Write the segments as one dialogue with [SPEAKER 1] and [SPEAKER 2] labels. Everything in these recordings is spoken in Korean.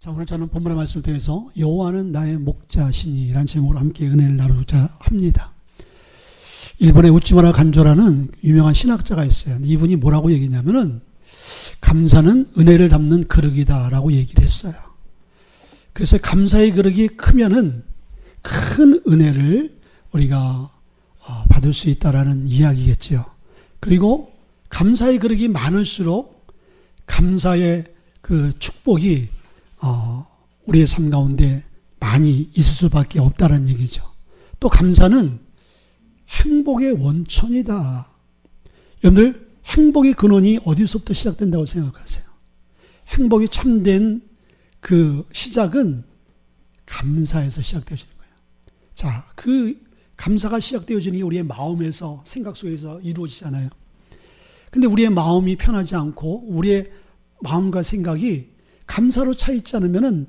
[SPEAKER 1] 자, 오늘 저는 본문의 말씀을 통해서 여호와는 나의 목자시니라는 제목으로 함께 은혜를 나누고자 합니다. 일본의 우찌무라 간조라는 유명한 신학자가 있어요. 이분이 뭐라고 얘기했냐면은 감사는 은혜를 담는 그릇이다라고 얘기를 했어요. 그래서 감사의 그릇이 크면은 큰 은혜를 우리가 받을 수 있다라는 이야기겠지요. 그리고 감사의 그릇이 많을수록 감사의 그 축복이 우리의 삶 가운데 많이 있을 수밖에 없다는 얘기죠. 또 감사는 행복의 원천이다. 여러분들 행복의 근원이 어디서부터 시작된다고 생각하세요? 행복이 참된 그 시작은 감사에서 시작되어지는 거예요. 자, 그 감사가 시작되어지는 게 우리의 마음에서, 생각 속에서 이루어지잖아요. 근데 우리의 마음이 편하지 않고 우리의 마음과 생각이 감사로 차 있지 않으면은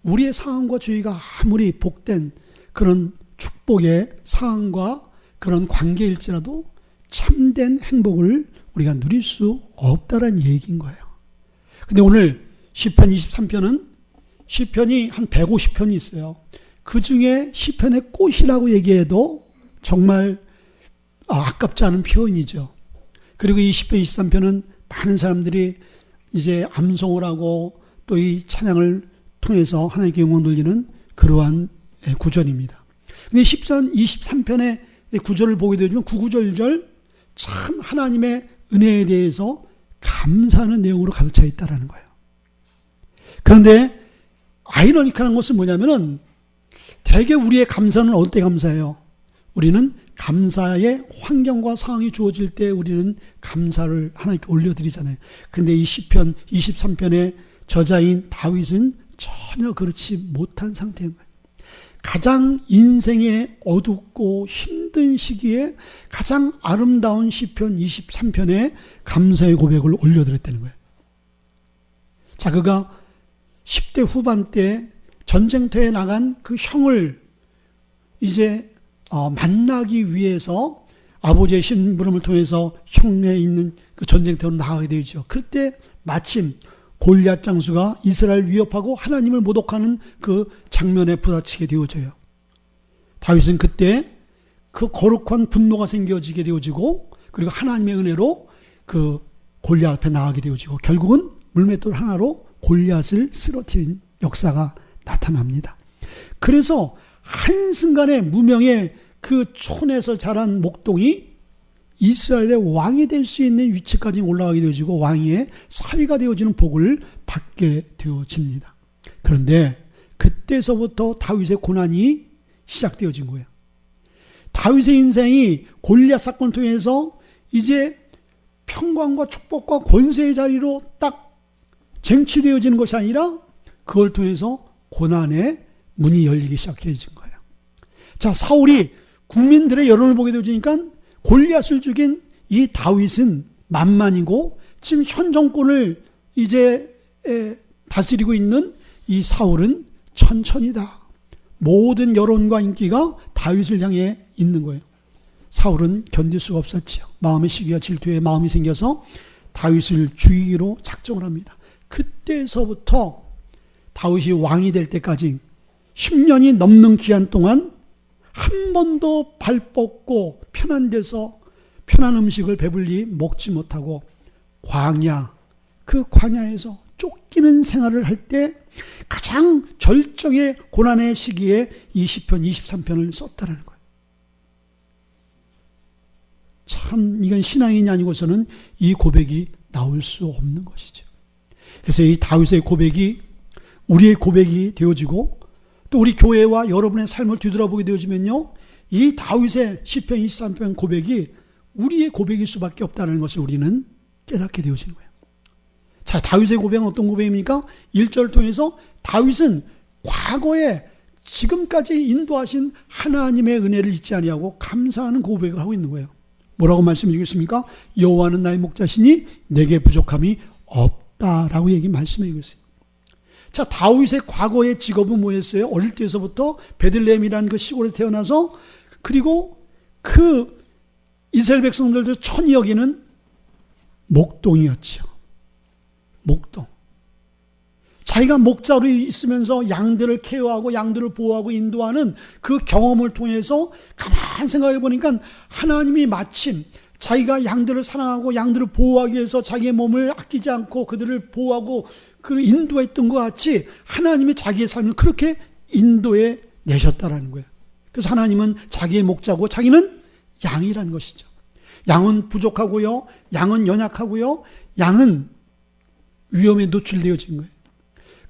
[SPEAKER 1] 우리의 상황과 주의가 아무리 복된 그런 축복의 상황과 그런 관계일지라도 참된 행복을 우리가 누릴 수 없다는 얘기인 거예요. 근데 오늘 시편 23편은 시편이 한 150편이 있어요. 그 중에 시편의 꽃이라고 얘기해도 정말 아깝지 않은 표현이죠. 그리고 이 시편 23편은 많은 사람들이 이제 암송을 하고 또 이 찬양을 통해서 하나님께 영광 돌리는 그러한 구절입니다. 근데 시편 23편의 구절을 보게 되면 구구절절 참 하나님의 은혜에 대해서 감사하는 내용으로 가득 차 있다는 거예요. 그런데 아이러니컬한 것은 뭐냐면은 대개 우리의 감사는 어때 감사해요? 우리는 감사의 환경과 상황이 주어질 때 우리는 감사를 하나님께 올려드리잖아요. 근데 이 시편 23편의 저자인 다윗은 전혀 그렇지 못한 상태인 거예요. 가장 인생의 어둡고 힘든 시기에 가장 아름다운 시편 23편에 감사의 고백을 올려드렸다는 거예요. 자, 그가 10대 후반 때 전쟁터에 나간 그 형을 이제 만나기 위해서 아버지의 심부름을 통해서 형에 있는 그 전쟁터로 나가게 되죠. 그때 마침 골리앗 장수가 이스라엘을 위협하고 하나님을 모독하는 그 장면에 부딪히게 되어져요. 다윗은 그때 그 거룩한 분노가 생겨지게 되어지고 그리고 하나님의 은혜로 그 골리앗 앞에 나가게 되어지고 결국은 물맷돌 하나로 골리앗을 쓰러뜨린 역사가 나타납니다. 그래서 한순간에 무명의 그 촌에서 자란 목동이 이스라엘의 왕이 될 수 있는 위치까지 올라가게 되어지고 왕의 사위가 되어지는 복을 받게 되어집니다. 그런데 그때서부터 다윗의 고난이 시작되어진 거예요. 다윗의 인생이 골리앗 사건을 통해서 이제 평강과 축복과 권세의 자리로 딱 쟁취되어지는 것이 아니라 그걸 통해서 고난의 문이 열리기 시작해진 거예요. 자, 사울이 국민들의 여론을 보게 되어지니까 골리앗을 죽인 이 다윗은 만만이고 지금 현 정권을 이제 다스리고 있는 이 사울은 천천히다. 모든 여론과 인기가 다윗을 향해 있는 거예요. 사울은 견딜 수가 없었지요. 마음의 시기와 질투에 마음이 생겨서 다윗을 죽이기로 작정을 합니다. 그때서부터 다윗이 왕이 될 때까지 10년이 넘는 기간 동안 한 번도 발 뻗고 편한 데서 편한 음식을 배불리 먹지 못하고 광야, 그 광야에서 쫓기는 생활을 할 때 가장 절정의 고난의 시기에 이 시편 23편을 썼다는 거예요. 참 이건 신앙인이 아니고서는 이 고백이 나올 수 없는 것이죠. 그래서 이 다윗의 고백이 우리의 고백이 되어지고 또 우리 교회와 여러분의 삶을 뒤돌아보게 되어지면요, 이 다윗의 시편 23편 고백이 우리의 고백일 수밖에 없다는 것을 우리는 깨닫게 되어지는 거예요. 자, 다윗의 고백은 어떤 고백입니까? 1절을 통해서 다윗은 과거에 지금까지 인도하신 하나님의 은혜를 잊지 아니하고 감사하는 고백을 하고 있는 거예요. 뭐라고 말씀해 주겠습니까? 여호와는 나의 목자시니 내게 부족함이 없다라고 말씀해 주고 있어요. 자, 다윗의 과거의 직업은 뭐였어요? 어릴 때서부터 베들레헴이라는 그 시골에 태어나서 그리고 그 이스라엘 백성들도 천히 여기는 목동이었죠. 목동. 자기가 목자로 있으면서 양들을 케어하고 양들을 보호하고 인도하는 그 경험을 통해서 가만 생각해 보니까 하나님이 마침 자기가 양들을 사랑하고 양들을 보호하기 위해서 자기의 몸을 아끼지 않고 그들을 보호하고 그 인도했던 것 같이 하나님이 자기의 삶을 그렇게 인도해 내셨다라는 거예요. 그래서 하나님은 자기의 목자고 자기는 양이라는 것이죠. 양은 부족하고요. 양은 연약하고요. 양은 위험에 노출되어진 거예요.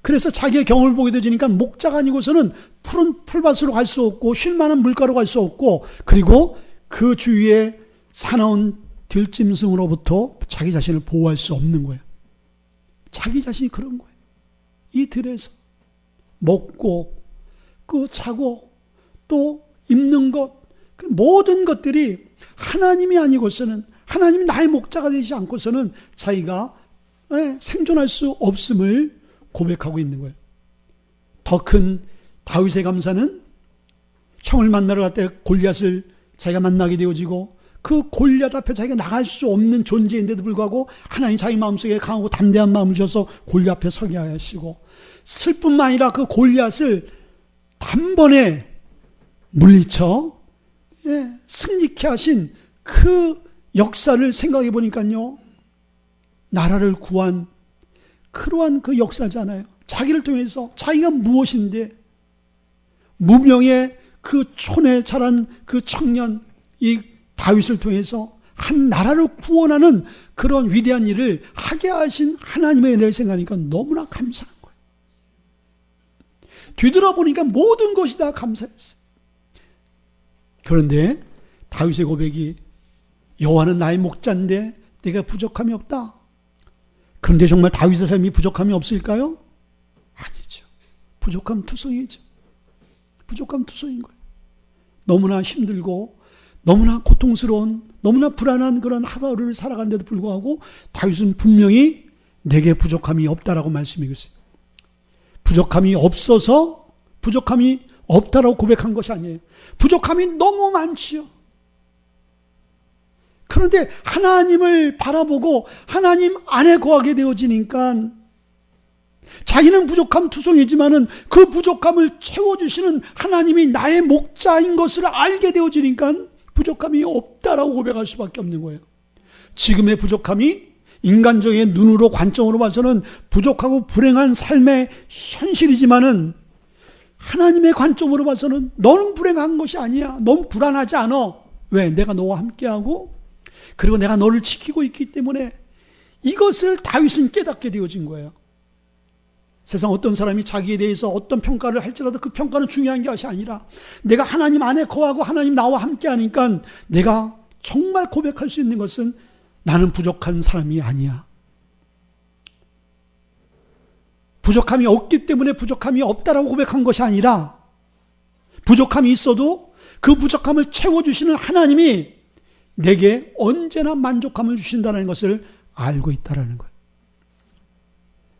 [SPEAKER 1] 그래서 자기의 경험을 보게 되니까 목자가 아니고서는 푸른 풀밭으로 갈 수 없고 쉴 만한 물가로 갈 수 없고 그리고 그 주위에 사나운 들짐승으로부터 자기 자신을 보호할 수 없는 거예요. 자기 자신이 그런 거예요. 이 들에서 먹고 그 자고 또 입는 것 그 모든 것들이 하나님이 아니고서는 하나님 나의 목자가 되지 않고서는 자기가 생존할 수 없음을 고백하고 있는 거예요. 더 큰 다윗의 감사는 형을 만나러 갈 때 골리앗을 자기가 만나게 되어지고 그 골리앗 앞에 자기가 나갈 수 없는 존재인데도 불구하고 하나님 자기 마음속에 강하고 담대한 마음을 주셔서 골리앗 앞에 서게 하시고 슬뿐만 아니라 그 골리앗을 단번에 물리쳐 승리케 하신 그 역사를 생각해 보니까요. 나라를 구한 그러한 그 역사잖아요. 자기를 통해서 자기가 무엇인데 무명의 그 촌에 자란 그 청년 이 다윗을 통해서 한 나라를 구원하는 그런 위대한 일을 하게 하신 하나님의 은혜를 생각하니까 너무나 감사한 거예요. 뒤돌아보니까 모든 것이 다 감사했어요. 그런데 다윗의 고백이 여호와는 나의 목자인데 내가 부족함이 없다. 그런데 정말 다윗의 삶이 부족함이 없을까요? 아니죠. 부족함 투성이죠. 부족함 투성인 거예요. 너무나 힘들고 너무나 고통스러운 너무나 불안한 그런 하루를 살아간데도 불구하고 다윗은 분명히 내게 부족함이 없다라고 말씀하고 있어요. 부족함이 없어서 부족함이 없다라고 고백한 것이 아니에요. 부족함이 너무 많지요. 그런데 하나님을 바라보고 하나님 안에 거하게 되어지니까 자기는 부족함 투성이지만은 그 부족함을 채워주시는 하나님이 나의 목자인 것을 알게 되어지니까 부족함이 없다라고 고백할 수밖에 없는 거예요. 지금의 부족함이 인간적인 눈으로 관점으로 봐서는 부족하고 불행한 삶의 현실이지만은 하나님의 관점으로 봐서는 너는 불행한 것이 아니야. 넌 불안하지 않아. 왜? 내가 너와 함께하고 그리고 내가 너를 지키고 있기 때문에 이것을 다윗은 깨닫게 되어진 거예요. 세상 어떤 사람이 자기에 대해서 어떤 평가를 할지라도 그 평가는 중요한 것이 아니라 내가 하나님 안에 거하고 하나님 나와 함께하니까 내가 정말 고백할 수 있는 것은 나는 부족한 사람이 아니야. 부족함이 없기 때문에 부족함이 없다라고 고백한 것이 아니라 부족함이 있어도 그 부족함을 채워주시는 하나님이 내게 언제나 만족함을 주신다는 것을 알고 있다는 거예요.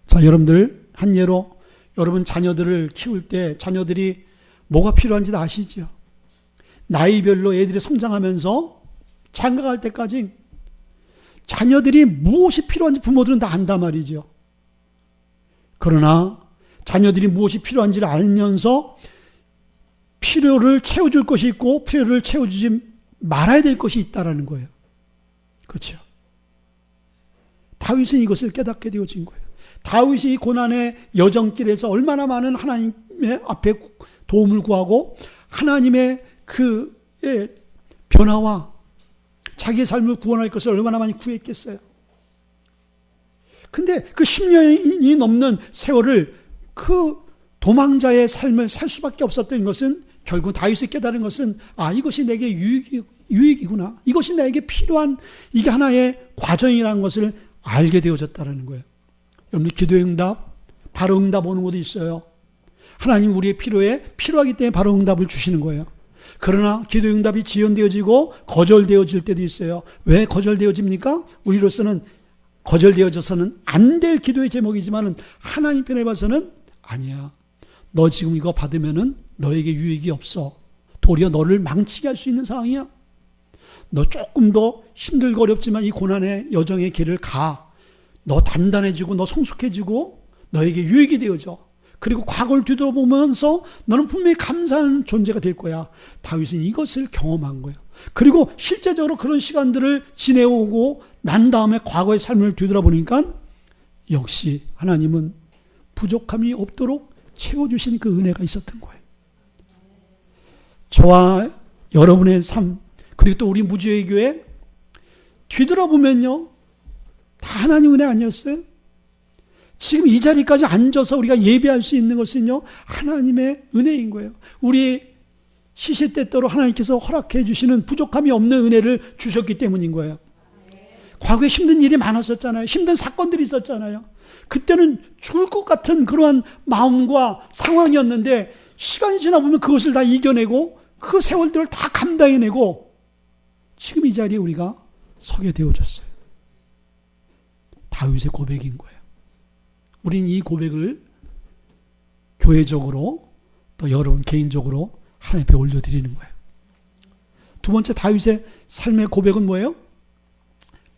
[SPEAKER 1] 자, 여러분들 한 예로 여러분 자녀들을 키울 때 자녀들이 뭐가 필요한지 다 아시죠? 나이별로 애들이 성장하면서 장가갈 때까지 자녀들이 무엇이 필요한지 부모들은 다 안단 말이죠. 그러나 자녀들이 무엇이 필요한지를 알면서 필요를 채워줄 것이 있고 필요를 채워주지 말아야 될 것이 있다라는 거예요. 그렇죠? 다윗은 이것을 깨닫게 되어진 거예요. 다윗이 고난의 여정길에서 얼마나 많은 하나님의 앞에 도움을 구하고 하나님의 그 변화와 자기의 삶을 구원할 것을 얼마나 많이 구했겠어요. 근데 그 10년이 넘는 세월을 그 도망자의 삶을 살 수밖에 없었던 것은 결국 다윗이 깨달은 것은 이것이 내게 유익이구나. 이것이 나에게 필요한 이게 하나의 과정이라는 것을 알게 되어졌다는 거예요. 여러분들 기도의 응답, 바로 응답 오는 것도 있어요. 하나님 우리의 필요하기 때문에 바로 응답을 주시는 거예요. 그러나 기도의 응답이 지연되어지고 거절되어질 때도 있어요. 왜 거절되어집니까? 우리로서는 거절되어져서는 안 될 기도의 제목이지만 하나님 편에 봐서는 아니야. 너 지금 이거 받으면은 너에게 유익이 없어. 도리어 너를 망치게 할 수 있는 상황이야. 너 조금 더 힘들고 어렵지만 이 고난의 여정의 길을 가. 너 단단해지고 너 성숙해지고 너에게 유익이 되어져. 그리고 과거를 뒤돌아보면서 너는 분명히 감사하는 존재가 될 거야. 다윗은 이것을 경험한 거예요. 그리고 실제적으로 그런 시간들을 지내오고 난 다음에 과거의 삶을 뒤돌아보니까 역시 하나님은 부족함이 없도록 채워주신 그 은혜가 있었던 거예요. 저와 여러분의 삶, 그리고 또 우리 무지의 교회 뒤돌아보면요, 다 하나님 은혜 아니었어요? 지금 이 자리까지 앉아서 우리가 예배할 수 있는 것은요, 하나님의 은혜인 거예요. 우리 시시때때로 하나님께서 허락해 주시는 부족함이 없는 은혜를 주셨기 때문인 거예요. 과거에 힘든 일이 많았었잖아요. 힘든 사건들이 있었잖아요. 그때는 죽을 것 같은 그러한 마음과 상황이었는데 시간이 지나보면 그것을 다 이겨내고 그 세월들을 다 감당해내고 지금 이 자리에 우리가 서게 되어졌어요. 다윗의 고백인 거예요. 우리는 이 고백을 교회적으로 또 여러분 개인적으로 하나님 앞에 올려드리는 거예요. 두 번째 다윗의 삶의 고백은 뭐예요?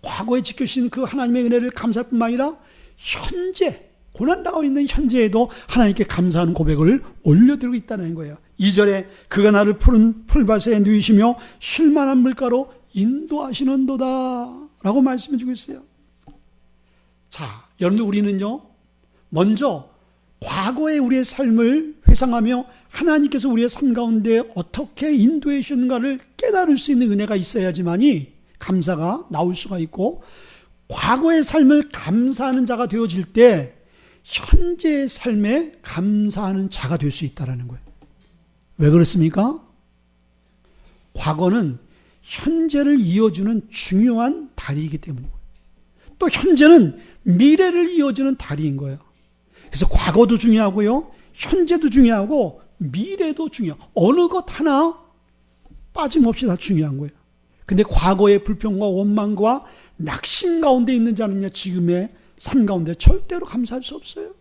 [SPEAKER 1] 과거에 지켜주신 그 하나님의 은혜를 감사할 뿐만 아니라 현재 고난당하고 있는 현재에도 하나님께 감사하는 고백을 올려드리고 있다는 거예요. 2절에 그가 나를 푸른 풀밭에 누이시며 쉴만한 물가로 인도하시는도다 라고 말씀해 주고 있어요. 자, 여러분들 우리는요, 먼저 과거의 우리의 삶을 회상하며 하나님께서 우리의 삶 가운데 어떻게 인도해 주셨는가를 깨달을 수 있는 은혜가 있어야지만이 감사가 나올 수가 있고, 과거의 삶을 감사하는 자가 되어질 때 현재의 삶에 감사하는 자가 될 수 있다는 거예요. 왜 그렇습니까? 과거는 현재를 이어주는 중요한 다리이기 때문이고요. 또 현재는 미래를 이어주는 다리인 거예요. 그래서 과거도 중요하고요, 현재도 중요하고 미래도 중요해요. 어느 것 하나 빠짐없이 다 중요한 거예요. 근데 과거의 불평과 원망과 낙심 가운데 있는 자는요, 지금의 삶 가운데 절대로 감사할 수 없어요.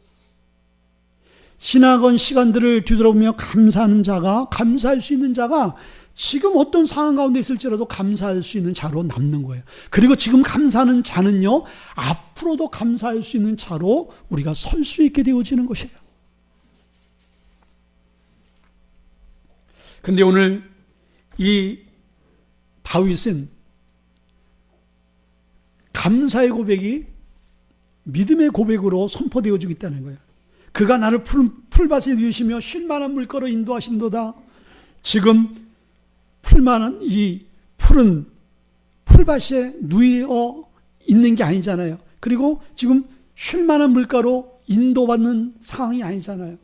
[SPEAKER 1] 지나간 시간들을 뒤돌아보며 감사하는 자가, 감사할 수 있는 자가 지금 어떤 상황 가운데 있을지라도 감사할 수 있는 자로 남는 거예요. 그리고 지금 감사하는 자는요, 앞으로도 감사할 수 있는 자로 우리가 설 수 있게 되어지는 것이에요. 근데 오늘 이 다윗은 감사의 고백이 믿음의 고백으로 선포되어지고 있다는 거예요. 그가 나를 풀밭에 누이시며 쉴만한 물가로 인도하신도다. 지금 풀만한 이 푸른 풀밭에 누워 있는 게 아니잖아요. 그리고 지금 쉴만한 물가로 인도받는 상황이 아니잖아요.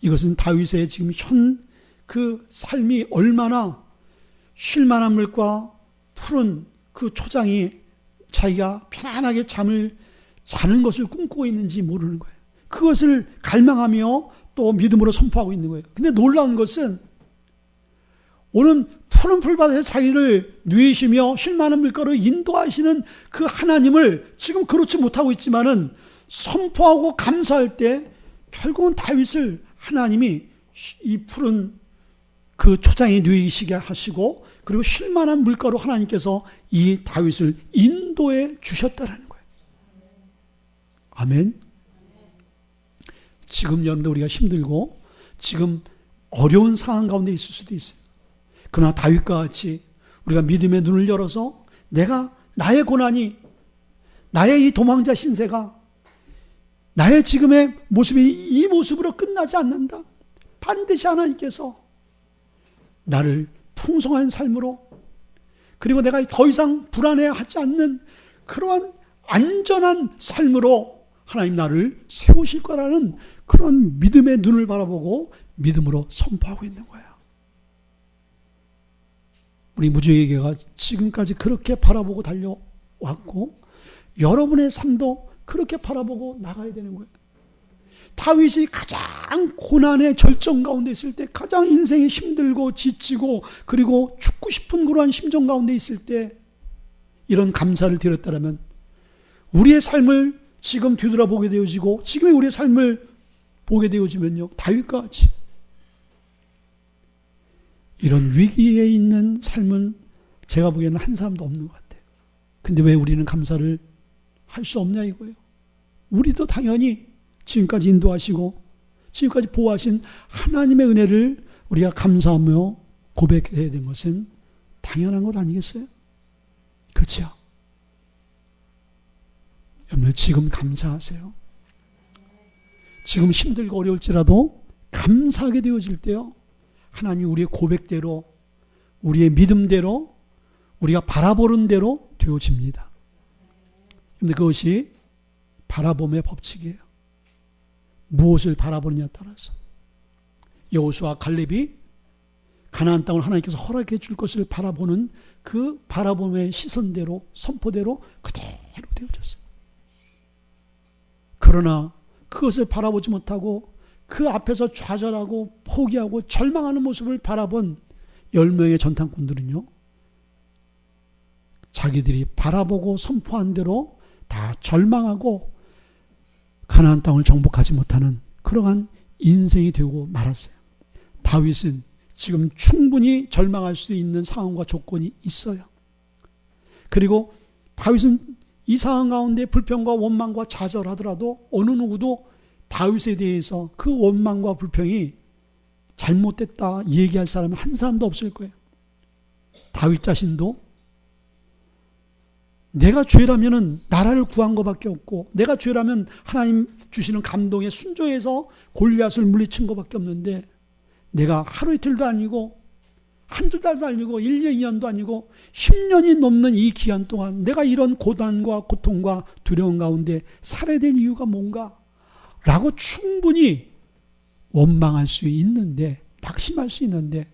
[SPEAKER 1] 이것은 다윗의 지금 현 그 삶이 얼마나 쉴만한 물과 푸른 그 초장이 자기가 편안하게 잠을 자는 것을 꿈꾸고 있는지 모르는 거예요. 그것을 갈망하며 또 믿음으로 선포하고 있는 거예요. 근데 놀라운 것은 오는 푸른 풀밭에서 자기를 누이시며 쉴만한 물가로 인도하시는 그 하나님을 지금 그렇지 못하고 있지만은 선포하고 감사할 때 결국은 다윗을 하나님이 이 푸른 그 초장에 누이시게 하시고, 그리고 쉴만한 물가로 하나님께서 이 다윗을 인도해 주셨다라는 거예요. 아멘. 지금 여러분들 우리가 힘들고 지금 어려운 상황 가운데 있을 수도 있어요. 그러나 다윗과 같이 우리가 믿음의 눈을 열어서 나의 고난이, 나의 이 도망자 신세가 나의 지금의 모습이 이 모습으로 끝나지 않는다. 반드시 하나님께서 나를 풍성한 삶으로, 그리고 내가 더 이상 불안해하지 않는 그러한 안전한 삶으로 하나님 나를 세우실 거라는 그런 믿음의 눈을 바라보고 믿음으로 선포하고 있는 거예요. 우리 무지개가 지금까지 그렇게 바라보고 달려왔고, 여러분의 삶도 그렇게 바라보고 나가야 되는 거예요. 다윗이 가장 고난의 절정 가운데 있을 때, 가장 인생이 힘들고 지치고 그리고 죽고 싶은 그러한 심정 가운데 있을 때 이런 감사를 드렸다면, 우리의 삶을 지금 뒤돌아보게 되어지고 지금의 우리의 삶을 보게 되어지면요, 다윗과 같이 이런 위기에 있는 삶은 제가 보기에는 한 사람도 없는 것 같아요. 근데 왜 우리는 감사를 할 수 없냐 이거예요. 우리도 당연히 지금까지 인도하시고 지금까지 보호하신 하나님의 은혜를 우리가 감사하며 고백해야 된 것은 당연한 것 아니겠어요? 그렇죠? 여러분들 지금 감사하세요. 지금 힘들고 어려울지라도 감사하게 되어질 때요, 하나님 우리의 고백대로, 우리의 믿음대로, 우리가 바라보는 대로 되어집니다. 근데 그것이 바라봄의 법칙이에요. 무엇을 바라보느냐에 따라서. 여호수아와 갈렙이 가나안 땅을 하나님께서 허락해 줄 것을 바라보는 그 바라봄의 시선대로, 선포대로 그대로 되어졌어요. 그러나 그것을 바라보지 못하고 그 앞에서 좌절하고 포기하고 절망하는 모습을 바라본 10명의 전탐꾼들은요, 자기들이 바라보고 선포한 대로 다 절망하고 가나안 땅을 정복하지 못하는 그러한 인생이 되고 말았어요. 다윗은 지금 충분히 절망할 수 있는 상황과 조건이 있어요. 그리고 다윗은 이 상황 가운데 불평과 원망과 좌절하더라도 어느 누구도 다윗에 대해서 그 원망과 불평이 잘못됐다 얘기할 사람은 한 사람도 없을 거예요. 다윗 자신도 내가 죄라면은 나라를 구한 것밖에 없고, 내가 죄라면 하나님 주시는 감동에 순종해서 골리앗을 물리친 것밖에 없는데, 내가 하루 이틀도 아니고 한두 달도 아니고 1년 2년도 아니고 10년이 넘는 이 기간 동안 내가 이런 고단과 고통과 두려움 가운데 살아야 될 이유가 뭔가? 라고 충분히 원망할 수 있는데, 낙심할 수 있는데,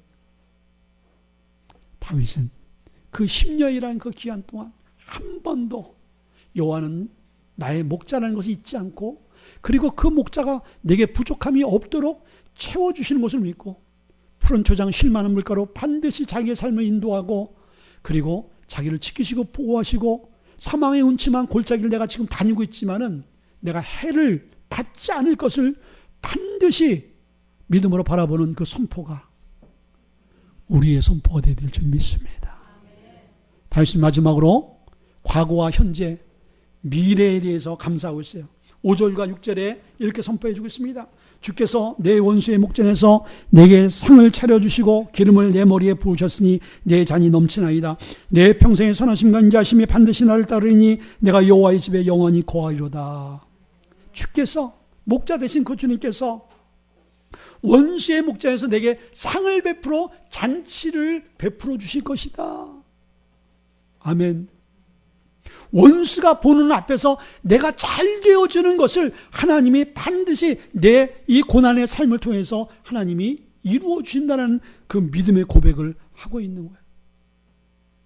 [SPEAKER 1] 다윗은 그 10년이라는 그 기간 동안 한 번도 여호와는 나의 목자라는 것이 있지 않고, 그리고 그 목자가 내게 부족함이 없도록 채워주시는 것을 믿고, 푸른 초장 쉴 만한 물가로 반드시 자기의 삶을 인도하고, 그리고 자기를 지키시고 보호하시고, 사망의 음침한 골짜기를 내가 지금 다니고 있지만은 내가 해를 받지 않을 것을 반드시 믿음으로 바라보는 그 선포가 우리의 선포가 되어야 될 줄 믿습니다. 다윗은 마지막으로 과거와 현재, 미래에 대해서 감사하고 있어요. 5절과 6절에 이렇게 선포해 주고 있습니다. 주께서 내 원수의 목전에서 내게 상을 차려주시고 기름을 내 머리에 부으셨으니 내 잔이 넘치나이다. 내 평생의 선하심과 인자하심이 반드시 나를 따르니 내가 여호와의 집에 영원히 거하리로다. 주께서, 목자 되신 그 주님께서 원수의 목전에서 내게 상을 베풀어 잔치를 베풀어 주실 것이다. 아멘. 원수가 보는 앞에서 내가 잘 되어지는 것을 하나님이 반드시 내 이 고난의 삶을 통해서 하나님이 이루어 주신다는 그 믿음의 고백을 하고 있는 거예요.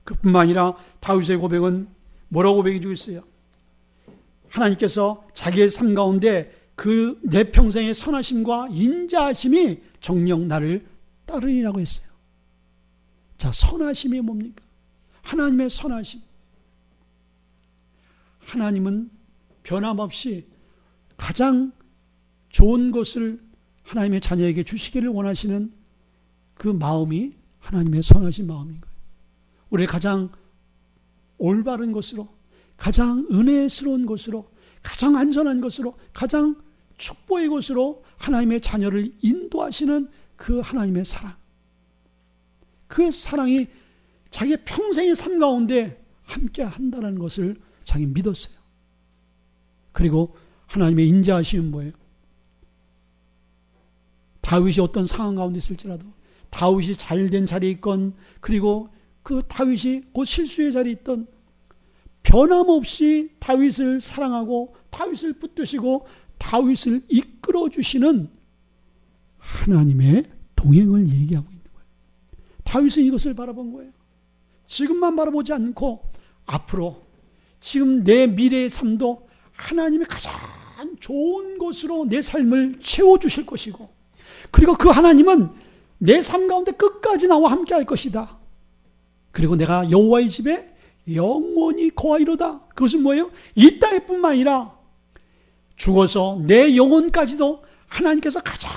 [SPEAKER 1] 그뿐만 아니라 다윗의 고백은 뭐라고 고백해 주고 있어요? 하나님께서 자기의 삶 가운데 그 내 평생의 선하심과 인자하심이 정녕 나를 따르리라고 했어요. 자, 선하심이 뭡니까? 하나님의 선하심. 하나님은 변함없이 가장 좋은 것을 하나님의 자녀에게 주시기를 원하시는 그 마음이 하나님의 선하신 마음인 거예요. 우리를 가장 올바른 것으로, 가장 은혜스러운 것으로, 가장 안전한 것으로, 가장 축복의 것으로 하나님의 자녀를 인도하시는 그 하나님의 사랑. 그 사랑이 자기의 평생의 삶 가운데 함께 한다는 것을 자기 믿었어요. 그리고 하나님의 인자하심은 뭐예요? 다윗이 어떤 상황 가운데 있을지라도, 다윗이 잘된 자리에 있건, 그리고 그 다윗이 곧 실수의 자리에 있던, 변함없이 다윗을 사랑하고 다윗을 붙드시고 다윗을 이끌어 주시는 하나님의 동행을 얘기하고 있는 거예요. 다윗은 이것을 바라본 거예요. 지금만 바라보지 않고 앞으로, 지금 내 미래의 삶도 하나님이 가장 좋은 것으로 내 삶을 채워주실 것이고, 그리고 그 하나님은 내 삶 가운데 끝까지 나와 함께 할 것이다. 그리고 내가 여호와의 집에 영원히 거하리로다. 그것은 뭐예요? 이 땅뿐만 아니라 죽어서 내 영혼까지도 하나님께서 가장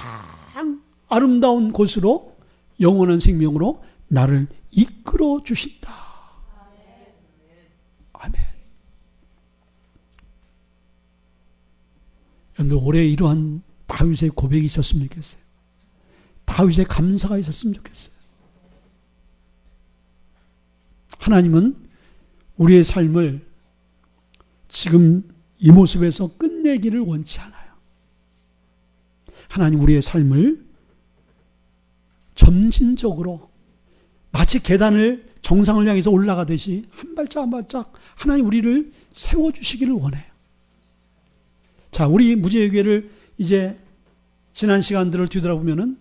[SPEAKER 1] 아름다운 곳으로, 영원한 생명으로 나를 이끌어 주신다. 아멘. 여러분들 올해 이러한 다윗의 고백이 있었으면 좋겠어요. 다윗의 감사가 있었으면 좋겠어요. 하나님은 우리의 삶을 지금 이 모습에서 끝내기를 원치 않아요. 하나님 우리의 삶을 점진적으로 마치 계단을 정상을 향해서 올라가듯이 한 발짝 한 발짝 하나님 우리를 세워주시기를 원해요. 자, 우리 무지개교회를 이제 지난 시간들을 뒤돌아보면은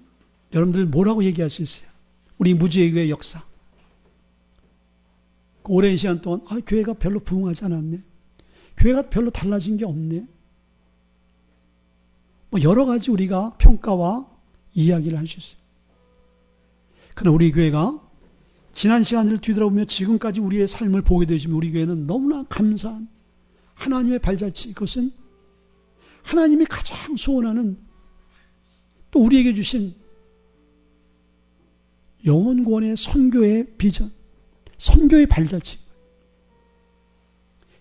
[SPEAKER 1] 여러분들 뭐라고 얘기할 수 있어요? 우리 무지개교회 역사. 그 오랜 시간 동안 교회가 별로 부흥하지 않았네. 교회가 별로 달라진 게 없네. 뭐 여러 가지 우리가 평가와 이야기를 할 수 있어요. 그러나 우리 교회가 지난 시간을 뒤돌아보며 지금까지 우리의 삶을 보게 되시면 우리 교회는 너무나 감사한 하나님의 발자취, 그것은 하나님이 가장 소원하는 또 우리에게 주신 영원구원의 선교의 비전, 선교의 발자취.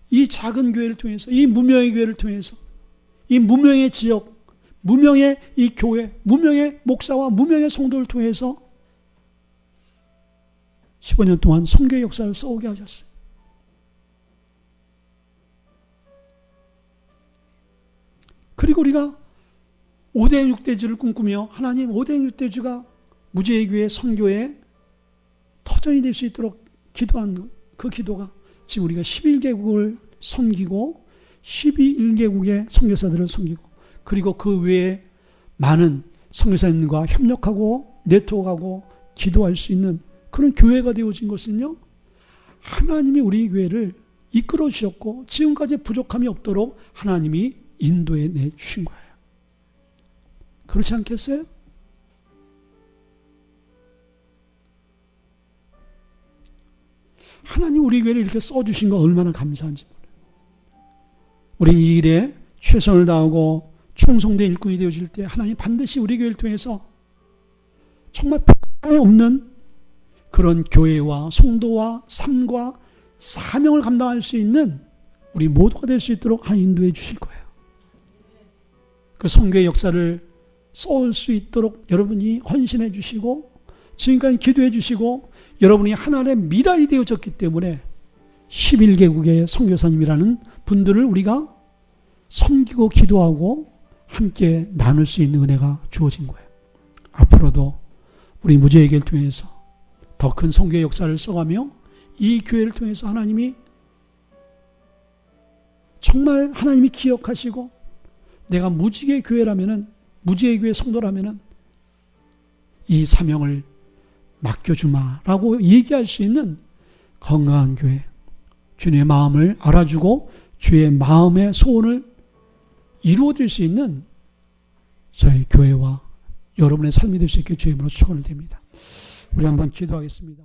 [SPEAKER 1] 이 작은 교회를 통해서, 이 무명의 교회를 통해서, 이 무명의 지역, 무명의 이 교회, 무명의 목사와 무명의 성도를 통해서 15년 동안 선교의 역사를 써오게 하셨어요. 그리고 우리가 5대 6대주를 꿈꾸며 하나님 5대 6대주가 무지개교회 선교의 터전이 될 수 있도록 기도한 그 기도가 지금 우리가 11개국을 섬기고 12개국의 선교사들을 섬기고 그리고 그 외에 많은 선교사님과 협력하고 네트워크하고 기도할 수 있는 그런 교회가 되어진 것은요, 하나님이 우리 교회를 이끌어 주셨고 지금까지 부족함이 없도록 하나님이 인도해 내주신 거예요. 그렇지 않겠어요? 하나님 우리 교회를 이렇게 써주신 거 얼마나 감사한지 몰라요. 우리 이 일에 최선을 다하고 충성된 일꾼이 되어질 때 하나님 반드시 우리 교회를 통해서 정말 부끄러움이 없는 그런 교회와 성도와 삶과 사명을 감당할 수 있는 우리 모두가 될 수 있도록 하나님 인도해 주실 거예요. 그 선교의 역사를 써올 수 있도록 여러분이 헌신해 주시고 지금까지 기도해 주시고 여러분이 하나님의 미랄이 되어졌기 때문에 11개국의 선교사님이라는 분들을 우리가 섬기고 기도하고 함께 나눌 수 있는 은혜가 주어진 거예요. 앞으로도 우리 무지개교회를 통해서 더 큰 선교의 역사를 써가며 이 교회를 통해서 하나님이 정말 하나님이 기억하시고 내가 무지개교회라면은 무지개교회 성도라면은 이 사명을 맡겨주마라고 얘기할 수 있는 건강한 교회, 주님의 마음을 알아주고 주의 마음의 소원을 이루어질 수 있는 저희 교회와 여러분의 삶이 될 수 있게 주의 이름으로 축원을 드립니다. 우리 한번 기도하겠습니다.